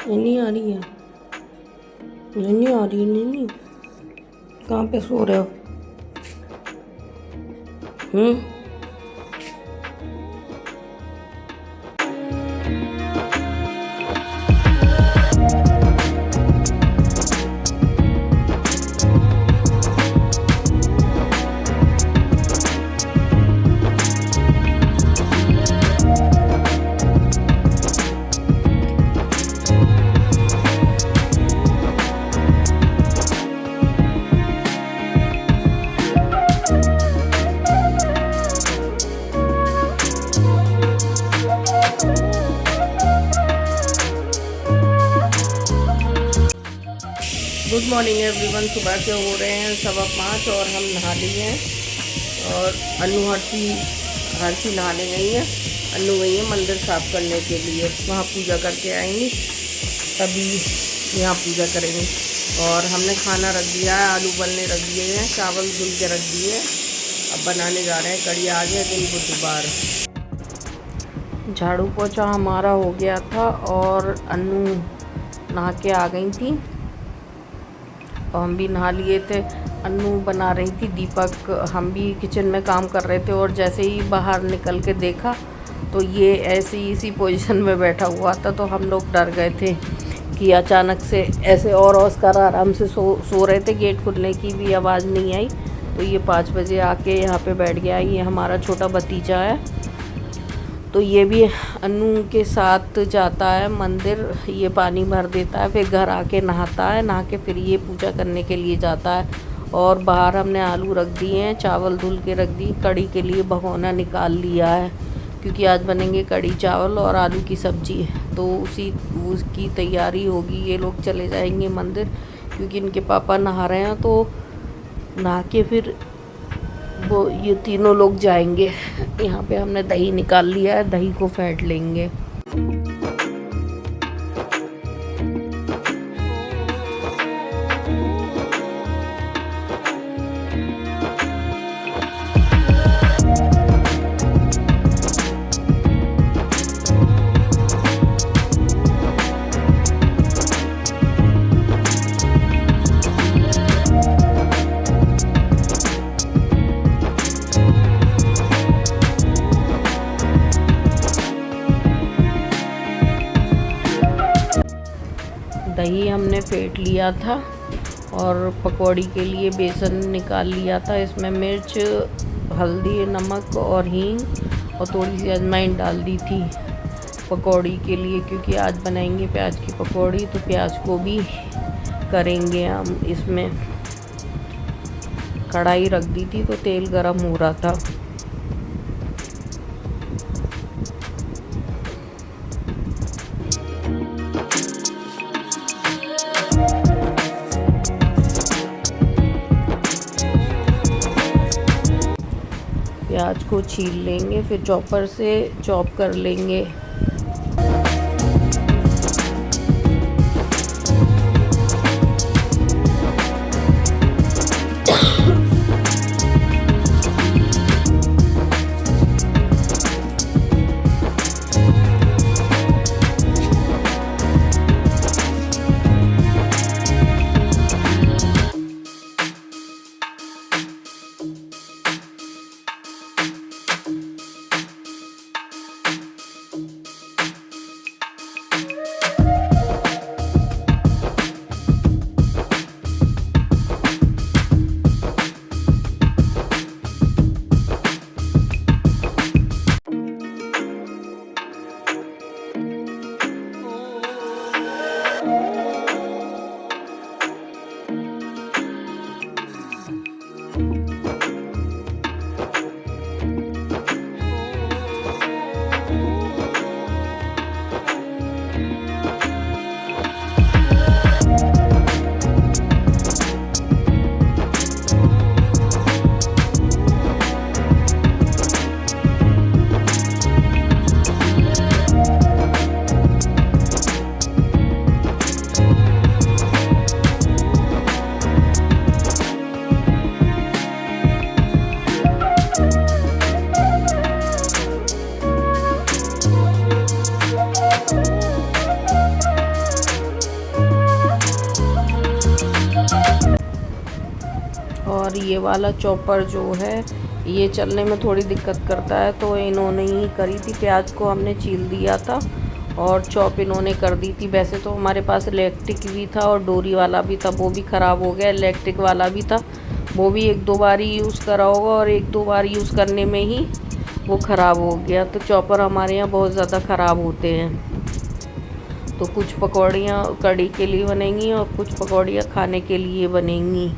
ये नहीं आ रही है, मुझे नहीं आ रही है। नहीं, कहाँ पे सो रहे हो? हम्म। Good morning everyone. सुबह के हो रहे हैं 5:15 और हम नहा लिए हैं। और अन्नू हर्षी नहाने गई है। अन्नू गई है मंदिर साफ करने के लिए, वहाँ पूजा करके आएंगी, तभी यहाँ पूजा करेंगे। और हमने खाना रख दिया है, आलू उबलने रख दिए हैं, चावल धुल के रख दिए। अब बनाने जा रहे हैं कढ़ी। आ गया दिन बुधवार। झाड़ू पोछा हमारा हो गया था और अन्नू नहा के आ गई थी और हम भी नहा लिए थे। अन्नू बना रही थी दीपक, हम भी किचन में काम कर रहे थे। और जैसे ही बाहर निकल के देखा तो ये ऐसे ही इसी पोजीशन में बैठा हुआ था, तो हम लोग डर गए थे कि अचानक से ऐसे। और ऑस्कर आराम से सो रहे थे, गेट खुलने की भी आवाज़ नहीं आई। तो ये 5 बजे आके यहाँ पे बैठ गया। ये हमारा छोटा भतीजा है, तो ये भी अन्नू के साथ जाता है मंदिर। ये पानी भर देता है, फिर घर आके नहाता है, नहा के फिर ये पूजा करने के लिए जाता है। और बाहर हमने आलू रख दिए हैं, चावल धुल के रख दी। कढ़ी के लिए भगोना निकाल लिया है, क्योंकि आज बनेंगे कढ़ी चावल और आलू की सब्ज़ी। तो उसकी तैयारी होगी। ये लोग चले जाएंगे मंदिर, क्योंकि इनके पापा नहा रहे हैं। तो नहा के फिर वो ये तीनों लोग जाएंगे। यहाँ पे हमने दही निकाल लिया है, दही को फेंट लेंगे। दही हमने फेंट लिया था और पकौड़ी के लिए बेसन निकाल लिया था। इसमें मिर्च, हल्दी, नमक और हींग और थोड़ी सी अजवाइन डाल दी थी पकौड़ी के लिए, क्योंकि आज बनाएंगे प्याज की पकौड़ी। तो प्याज को भी करेंगे हम इसमें। कढ़ाई रख दी थी तो तेल गरम हो रहा था। प्याज को छील लेंगे, फिर चॉपर से चॉप कर लेंगे। ये वाला चॉपर जो है ये चलने में थोड़ी दिक्कत करता है, तो इन्होंने ही करी थी। प्याज को हमने छील दिया था और चॉप इन्होंने कर दी थी। वैसे तो हमारे पास इलेक्ट्रिक भी था और डोरी वाला भी था, वो भी ख़राब हो गया। इलेक्ट्रिक वाला भी था, वो भी 1-2 बार ही यूज़ करा होगा और 1-2 बार यूज़ करने में ही वो ख़राब हो गया। तो चॉपर हमारे यहाँ बहुत ज़्यादा ख़राब होते हैं। तो कुछ पकौड़ियाँ कढ़ी के लिए बनेंगी और कुछ पकौड़ियाँ खाने के लिए बनेंगी।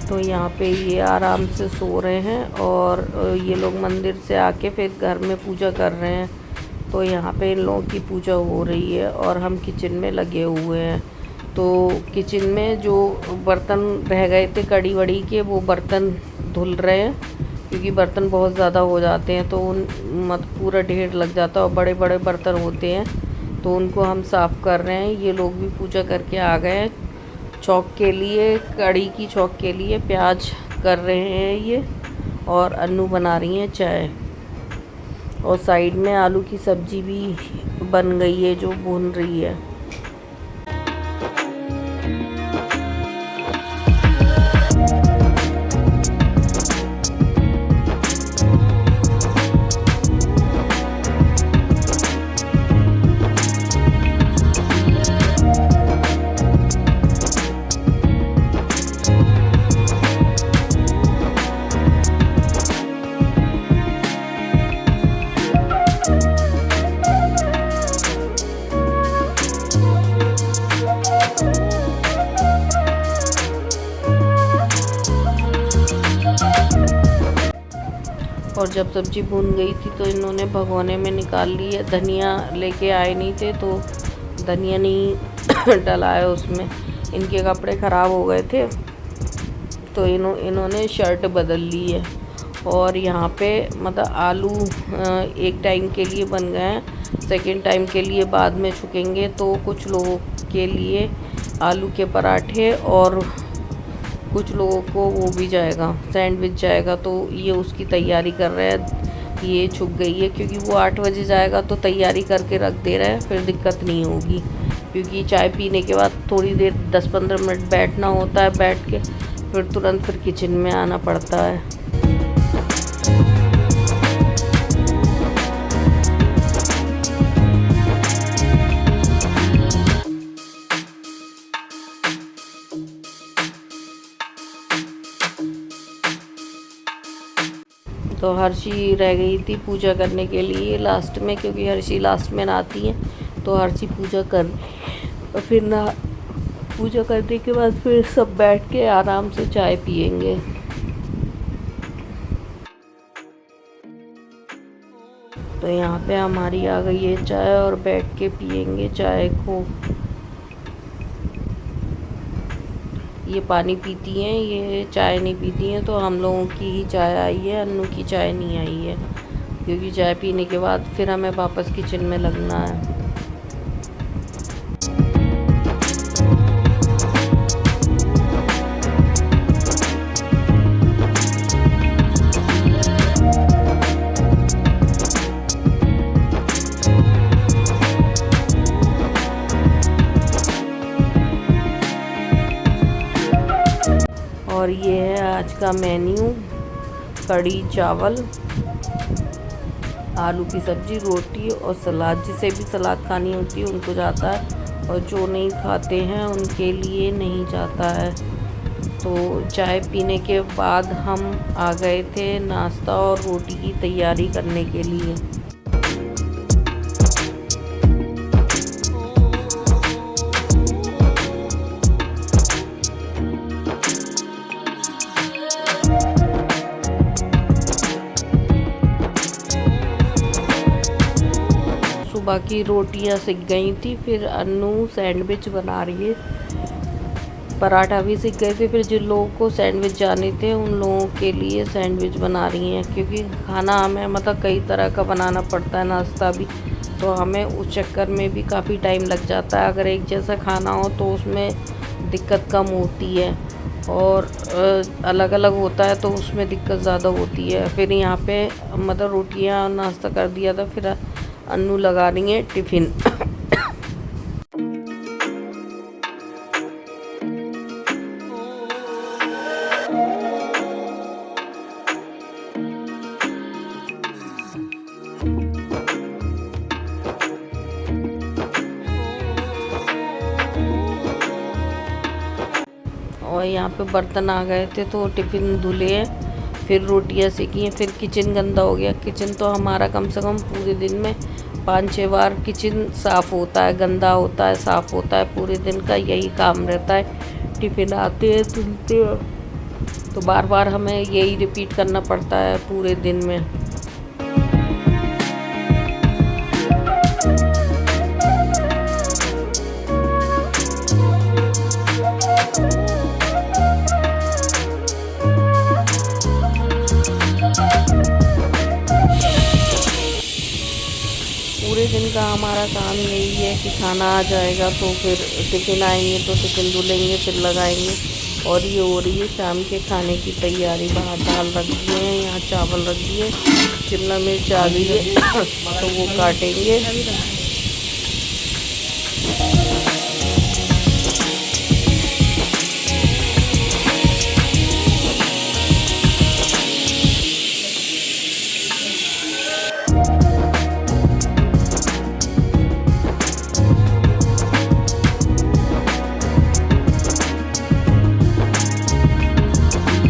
तो यहाँ पे ये आराम से सो रहे हैं और ये लोग मंदिर से आके फिर घर में पूजा कर रहे हैं। तो यहाँ पे इन लोगों की पूजा हो रही है और हम किचन में लगे हुए हैं। तो किचन में जो बर्तन रह गए थे कड़ी वड़ी के, वो बर्तन धुल रहे हैं, क्योंकि बर्तन बहुत ज़्यादा हो जाते हैं तो उन पूरा ढेर लग जाता है और बड़े बड़े बर्तन होते हैं, तो उनको हम साफ़ कर रहे हैं। ये लोग भी पूजा करके आ गए हैं। चौक के लिए, कड़ी की चौक के लिए प्याज कर रहे हैं ये, और अन्नू बना रही हैं चाय। और साइड में आलू की सब्ज़ी भी बन गई है जो भून रही है। और जब सब्ज़ी भून गई थी तो इन्होंने भगोने में निकाल ली है। धनिया लेके आए नहीं थे तो धनिया नहीं डलाया उसमें। इनके कपड़े ख़राब हो गए थे तो इन्होंने शर्ट बदल ली है। और यहाँ पे मतलब आलू एक टाइम के लिए बन गए हैं, सेकंड टाइम के लिए बाद में छुकेंगे। तो कुछ लोगों के लिए आलू के पराठे और कुछ लोगों को वो भी जाएगा, सैंडविच जाएगा। तो ये उसकी तैयारी कर रहे हैं। ये छुप गई है क्योंकि वो 8 बजे जाएगा तो तैयारी करके रख दे रहा है, फिर दिक्कत नहीं होगी। क्योंकि चाय पीने के बाद थोड़ी देर 10-15 मिनट बैठना होता है, बैठ के फिर तुरंत फिर किचन में आना पड़ता है। तो हर्षी रह गई थी पूजा करने के लिए लास्ट में, क्योंकि हर्षी लास्ट में नहाती है। तो हर्षी पूजा कर और फिर ना पूजा करने के बाद फिर सब बैठ के आराम से चाय पियेंगे। तो यहाँ पे हमारी आ गई है चाय और बैठ के पियेंगे चाय को। ये पानी पीती हैं, ये चाय नहीं पीती हैं। तो हम लोगों की ही चाय आई है, अन्नू की चाय नहीं आई है, क्योंकि चाय पीने के बाद फिर हमें वापस किचन में लगना है। और ये है आज का मेन्यू, कढ़ी चावल, आलू की सब्ज़ी, रोटी और सलाद। जिसे भी सलाद खानी होती है उनको जाता है, और जो नहीं खाते हैं उनके लिए नहीं जाता है। तो चाय पीने के बाद हम आ गए थे नाश्ता और रोटी की तैयारी करने के लिए। सुबह की रोटियां सिक गई थी, फिर अन्नू सैंडविच बना रही है। पराठा भी सिक गए थे, फिर जिन लोगों को सैंडविच जाने थे उन लोगों के लिए सैंडविच बना रही हैं। क्योंकि खाना हमें मतलब कई तरह का बनाना पड़ता है, नाश्ता भी, तो हमें उस चक्कर में भी काफ़ी टाइम लग जाता है। अगर एक जैसा खाना हो तो उसमें दिक्कत कम होती है, और अलग अलग होता है तो उसमें दिक्कत ज़्यादा होती है। फिर यहाँ पे मतलब रोटियाँ नाश्ता कर दिया था, फिर अन्नू लगा रही हैं टिफ़िन। और यहाँ पे बर्तन आ गए थे तो टिफ़िन धुले हैं, फिर रोटियाँ सेकी हैं, फिर किचन गंदा हो गया। किचन तो हमारा कम से कम पूरे दिन में 5-6 बार किचन साफ़ होता है, गंदा होता है, साफ़ होता है। पूरे दिन का यही काम रहता है। टिफ़िन आते हैं, धुलते हैं, तो बार बार हमें यही रिपीट करना पड़ता है पूरे दिन में। पूरे दिन का हमारा काम यही है कि खाना आ जाएगा तो फिर टिफ़िन आएंगे तो टिफ़िन धुलेंगे, फिर लगाएंगे। और ये हो रही है शाम के खाने की तैयारी। बाहर दाल रख दिए हैं, यहाँ चावल रख दिए, शिमला मिर्च आ गई है तो वो काटेंगे।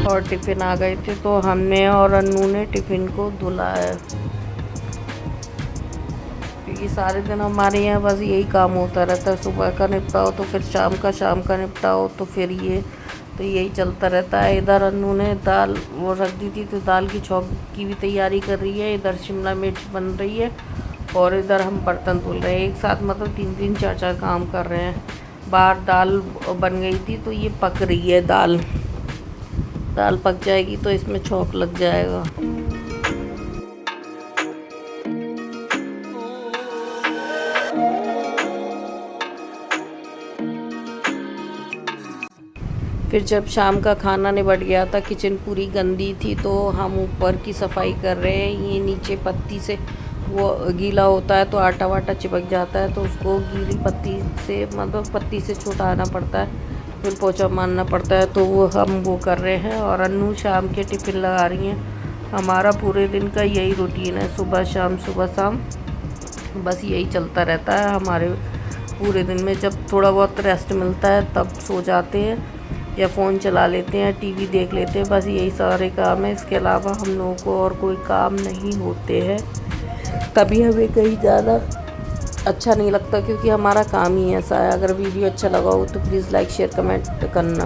और टिफ़िन आ गए थे तो हमने और अन्नू ने टिफ़िन को धुला है, क्योंकि सारे दिन हमारे यहाँ बस यही काम होता रहता है। सुबह का निपटाओ तो फिर शाम का निपटाओ तो फिर ये, तो यही चलता रहता है। इधर अन्नू ने दाल वो रख दी थी तो दाल की छौंक की भी तैयारी कर रही है, इधर शिमला मिर्च बन रही है, और इधर हम बर्तन धुल रहे हैं। एक साथ मतलब 3-3 4-4 काम कर रहे हैं। बाहर दाल बन गई थी तो ये पक रही है दाल। दाल पक जाएगी तो इसमें छौंक लग जाएगा। फिर जब शाम का खाना निबट गया था, किचन पूरी गंदी थी, तो हम ऊपर की सफाई कर रहे हैं। ये नीचे पत्ती से वो गीला होता है तो आटा वाटा चिपक जाता है, तो उसको गीली पत्ती से मतलब पत्ती से छुटाना पड़ता है, फिर पोछा मारना पड़ता है, तो वो हम वो कर रहे हैं। और अन्नू शाम के टिफ़िन लगा रही हैं। हमारा पूरे दिन का यही रूटीन है, सुबह शाम बस यही चलता रहता है हमारे पूरे दिन में। जब थोड़ा बहुत रेस्ट मिलता है तब सो जाते हैं या फ़ोन चला लेते हैं, टीवी देख लेते हैं, बस यही सारे काम है। इसके अलावा हम लोगों को और कोई काम नहीं होते हैं। कभी हमें कहीं जाना अच्छा नहीं लगता, क्योंकि हमारा काम ही ऐसा है। अगर वीडियो अच्छा लगा हो तो प्लीज़ लाइक शेयर कमेंट करना।